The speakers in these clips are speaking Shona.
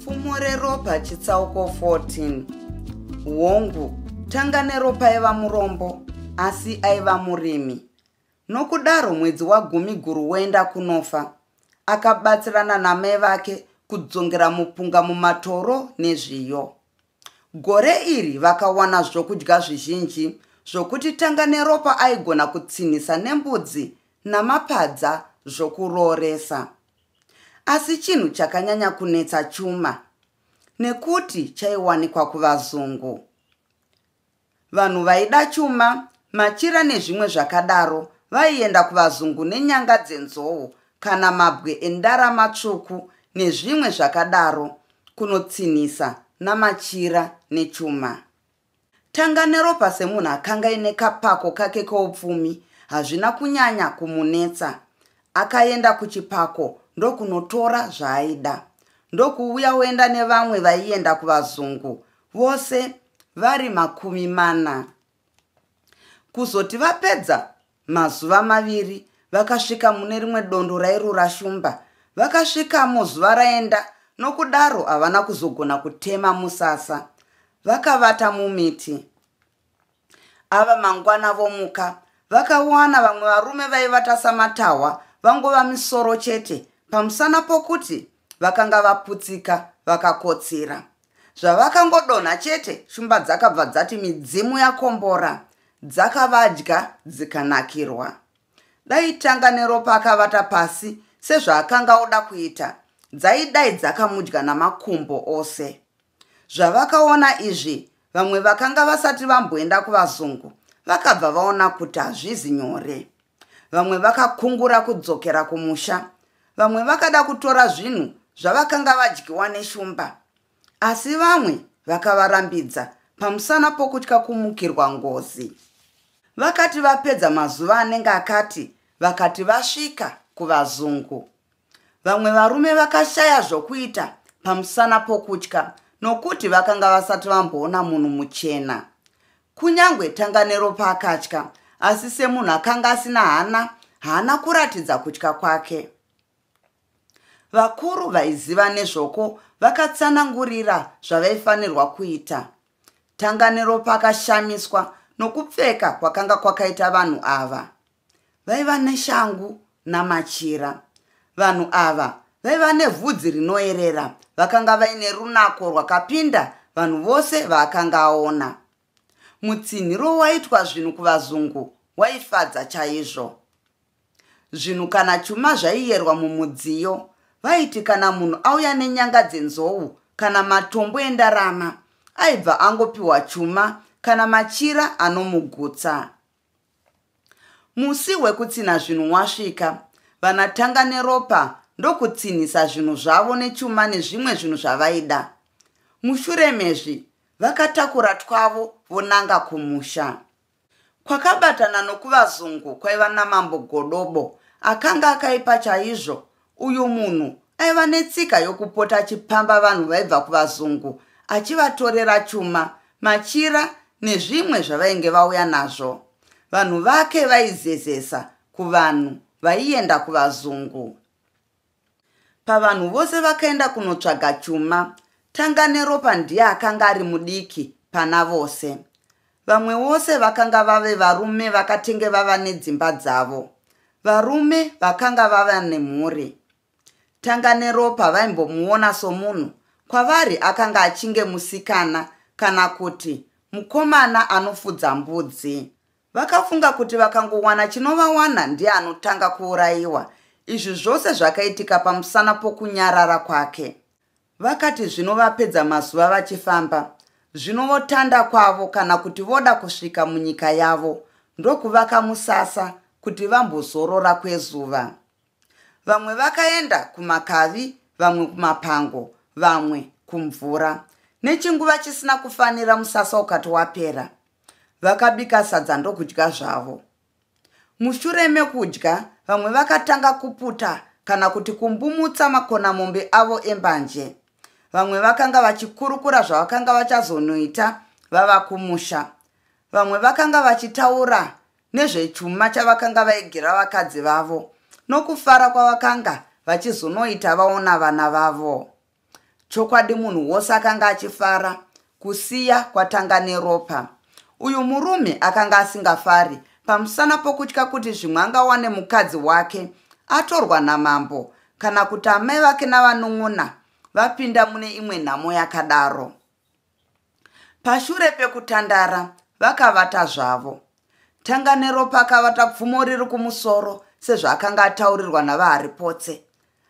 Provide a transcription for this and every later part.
Pfumo reropa chitsauko 14. Hongu, tanga neropa aiva murombo, asi aiva murimi. Nokudaro mwedzi wa10 guru wenda kunofa. Akabatsirana namai vake kudzongera mupunga mumatoro nezviyo. Gore iri vakawana zvokudya zvizhinji, zvokuti tanga neropa aigona kutsinisa nembudzi namapadza zvokurooresa. Asi chinhu chakanyanya kunetsa chuma, nekuti chaiwanikwa kuvazungu. Vanhu vaida chuma, machira nezvimwe zvakadaro vaienda kuvazungu nenyanga dzenzou kana mabwe endarama tsvuku nezvimwe zvakadaro kunotsinisa namachira nechuma. Tanga neropa semunhu akanga ine kapako kake koupfumi hazvina kunyanya kumunetsa. Akaenda kuchipako ndokunotora zvaaida. Ndokuuya oenda nevamwe vaienda kuvazungu, vose vari 40. Kuzoti vapedza mazuva 2 vakasvika mune rimwe dondo rairura shumba. Vakasvikamo zuva raenda, nokudaro havana kuzogona kutema musasa. Vakavata mumiti. Ava mangwana vomuka, vakawana vamwe varume vaivata samatahwa vangova misoro chete, pamusana pokuti vakanga vaputsika vakakotsira. Zvavakangodonha chete, shumba dzakabva dzati midzimu yakombora, dzakavadya dzikanakirwa. Dai tanga neropa akavata pasi sezvaakanga oda kuita, dzaidai dzakamudya namakumbo ose. Zvavakaona izvi, vamwe vakanga vasati vamboenda kuvazungu vakabva vaona kuti hazvizi nyore. Vamwe vakakungura kudzokera kumusha, vamwe vakada kutora zvinhu zvavakanga vadyiwa neshumba, asi vamwe vakavarambidza pamusana pokutya kumukirwa ngozi. Vakati vapedza mazuva anenge akati, vakati vasvika kuvazungu. Vamwe varume vakashaya zvokuita pamusana pokutya, nokuti vakanga vasati vamboona munhu muchena. Kunyangwe tanga neropa akatya, asi semunhu akanga asina haana kuratidza kutya kwake. Vakuru vaiziva nezvoko vakatsanangurira zvavaifanirwa kuita. Tanga neropa akashamiswa nokupfeka kwakanga kwakaita vanhu ava. Vaiva neshangu namachira. Vanhu ava vaiva nevhudzi rinoerera, vakanga vaine runako rwakapinda vanhu vose vaakanga aona. Mutsinhiro waitwa zvinhu kuvazungu waifadza chaizvo. Zvinhu kana chuma zvaiyerwa mumudziyo, vaiti kana munhu auya nenyanga dzenzou kana matombo endarama, aibva angopiwa chuma kana machira anomugutsa. Musi wekutsina zvinhu wasvika, vanatanga neropa ndokutsinisa zvinhu zvavo nechuma nezvimwe zvinhu zvavaida. Mushure mezvi vakatakura twavo vonanga kumusha. Kwakabatana nokuvazungu kwaiva namambo Godobo, akanga akaipa chaizvo. Uyu munhu aiva netsika yokupota achipamba vanhu vaibva kuvazungu, achivatorera chuma, machira nezvimwe zvavainge vauya nazvo. Vanhu vake vaizezesa kuvanhu vaienda kuvazungu. Pavanhu vose vakaenda kunotsvaga chuma, tanga neropa ndiye akanga ari mudiki pana vose. Vamwe vose vakanga vave varume vakatenge vava nedzimba dzavo. Varume vakanga vava nemhuri. Tanga neropa vaimbomuona somunhu, kwavari akanga achinge musikana kana kuti mukomana anofudza mbudzi. Vakafunga kuti vakangowana chinovawana ndiye anotanga kuurayiwa. Izvi zvose zvakaitika pamusana pokunyarara kwake. Vakati zvino vapedza mazuva vachifamba, zvino votanda kwavo kana kuti voda kusvika munyika yavo, ndokuvaka musasa kuti vambozorora kwezuva. Vamwe vakaenda kumakavi, vamwe kumapango, vamwe kumvura. Nechinguva chisina kufanira musasa ukati wapera, vakabika sadza ndokudya zvavo. Mushure mekudya, vamwe vakatanga kuputa kana kuti kumbumutsa makona mombe avo embanje. Vamwe vakanga vachikurukura zvavakanga vachazonoita vava kumusha. Vamwe vakanga vachitaura nezvechuma chavakanga vaigira vakadzi vavo nokufara kwavakanga vachizonoita vaona vana vavo. Chokwadi munhu wose akanga achifara kusiya kwatanga neropa. Uyu murume akanga asingafari pamusana pokutya kuti zvimwe angawane mukadzi wake atorwa namambo kana kuti amai vake navanun'una vapinda mune imwe nhamo yakadaro. Pashure pekutandara vakavata zvavo. Tanga neropa akavata pfumo riri kumusoro sezvaakanga ataurirwa navaharipotse.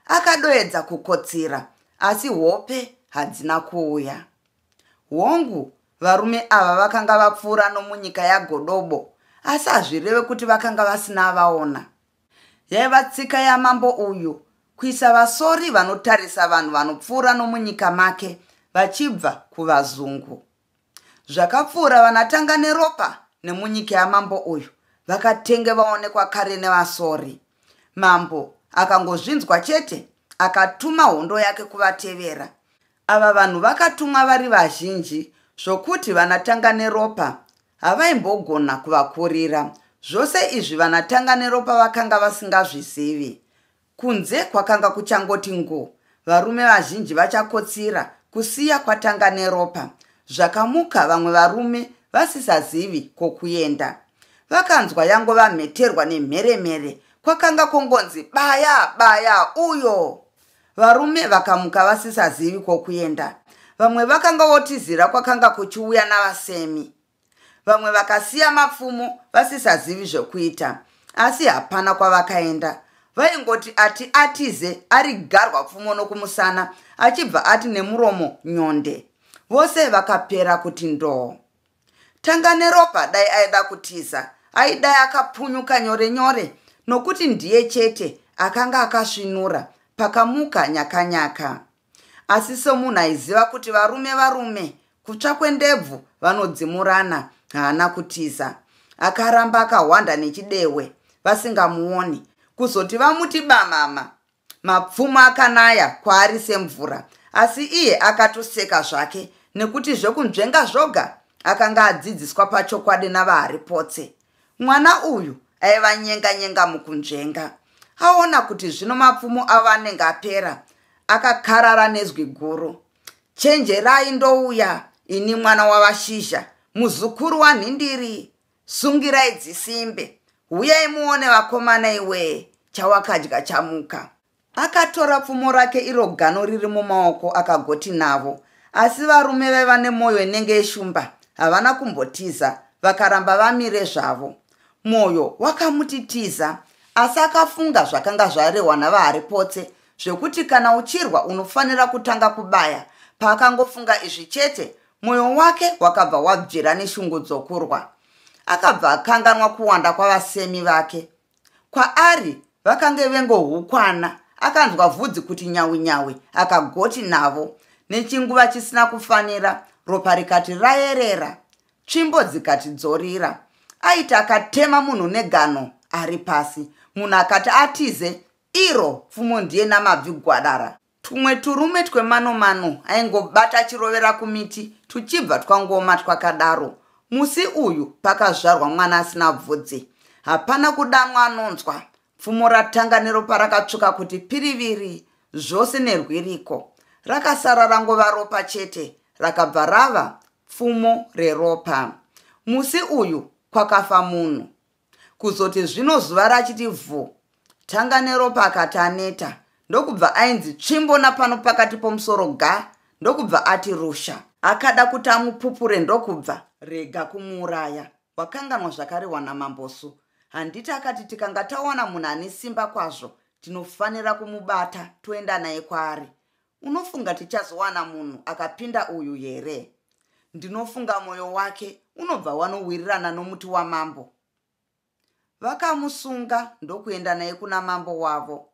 Akadoedza kukotsira asi hope hadzina kuuya. Hongu, varume ava vakanga vapfuura nomunyika yaGodobo, asi hazvireve kuti vakanga vasina vaona. Yaiva tsika yamambo uyu kuisa vasori vanotarisa vanhu vanopfuura nomunyika make vachibva kuvazungu. Zvakapfuura vanatanga neropa nemunyika yamambo uyu vakatenge vaonekwa kare nevasori. Mambo akangozvinzwa chete akatuma hondo yake kuvatevera. Ava vanhu vakatumwa vari vazhinji zvokuti vanatanga neropa havaimbogona kuvakurira. Zvose izvi vanatanga neropa vakanga vasingazvizivi. Kunze kwakanga kuchangoti ngo, varume vazhinji vachakotsira kusiya kwatanga neropa. Zvakamuka vamwe varume vasisazivi kokuenda. Vakanzwa yangova mheterwa nemheremhere, kwakanga kongonzi baya baya uyo. Varume vakamuka vasisazivi kokuenda. Vamwe vakanga votizira kwakanga kuchiuya navasemi. Vamwe vakasiya mapfumo vasisazivi zvokuita, asi hapana kwavakaenda. Vaingoti ati atize ari garwa pfumo nokumusana, achibva ati nemuromo nyonde. Vose vakapera kuti ndoo. Tanga neropa dai aida kutiza, aidai akapunyuka nyore nyore, nokuti ndiye chete akanga akasvinura pakamuka nyakanyaka. Asi somunhu aiziva kuti varume kutsva kwendebvu vanodzimurana, haana kutiza. Akaramba akahwanda nechidewe vasingamuoni, kuzoti vamuti bamama. Mapfumo akanaya kwaari semvura, asi iye akatoseka zvake nekuti zvekunzvenga zvoga akanga adzidziswa pachokwadi navaharipotse. Mwana uyu aiva nyenga mukunzvenga. Aona kuti zvino mapfumo ava anenge apera, akakarara nezwi guru. Chenjerai ndouya, ini mwana wavashizha, muzukuru wanhindiri. Sungirai dzisimbe, uyai muone vakomana iwe, chawakadya chamuka. Akatora pfumo rake iro gano riri mumaoko akagoti navo. Asi varume vaiva nemwoyo inenge yeshumba havana kumbotiza, vakaramba vamire zvavo. Mwoyo wakamutitiza, asi akafunga zvakanga zvarehwa navaharipotse zvekuti kana uchirwa unofanira kutanga kubaya. Paakangofunga izvi chete, mwoyo wake wakabva wabvira neshungu dzokurwa. Akabva akanganwa kuwanda kwavasemi vake. Kwaari vakange vengohukwana. Akanzwa vhudzi kuti nyawi nyawi, akagoti navo. Nechinguva chisina kufanira, ropa rikati rayerera, tsvimbo dzikati dzorira. Aita akatema munhu negano ari pasi. Munhu akati atize, iro pfumo ndiye namabvi gwadara. Tumwe turume twemanomano aingobata chirovera kumiti, tuchibva twangoma twakadaro. Musi uyu pakazvarwa mwana asina bvudzi. Hapana kudanwa anonzwa. Pfumo ratanga neropa rakatsvuka kuti piriviri, zvose nerwiriko. Rakasara rangova ropa chete, rakabva rava pfumo reropa. Musi uyu kwakafa munhu. Kuzoti zvino zuva rachiti vhu, tanga neropa akati aneta, ndokubva ainzi tsvimbo napano pakati pomusoro ga, ndokubva ati rusha. Akada kuti amupupure, ndokubva rega kumuuraya. Wakanganwa zvakarehwa namambosu. Handiti akati tikanga taona munhu ane simba kwazvo, tinofanira kumubata toenda naye kwaari. Unofunga tichazowana munhu akapinda uyu here? Ndinofunga mwoyo wake unobva wanowirirana nomuti wamambo. Vakamusunga ndokuenda naye kuna mambo wavo.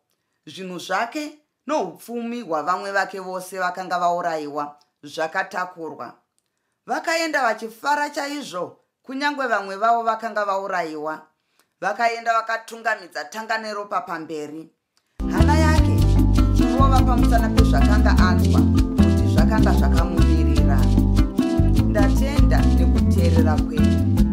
Zvinhu zvake noupfumi hwavamwe vake vose vakanga vaurayiwa zvakatakurwa. Vakaenda vachifara chaizvo, kunyange vamwe vavo vakanga vaurayiwa. Vakaenda vakatungamidza tanga neropa pamberi. Hana yake kurova pamusana pezvakanga anzwa kuti zvakanga zvakamumirira. Ndatenda nekuteerera kwenyu.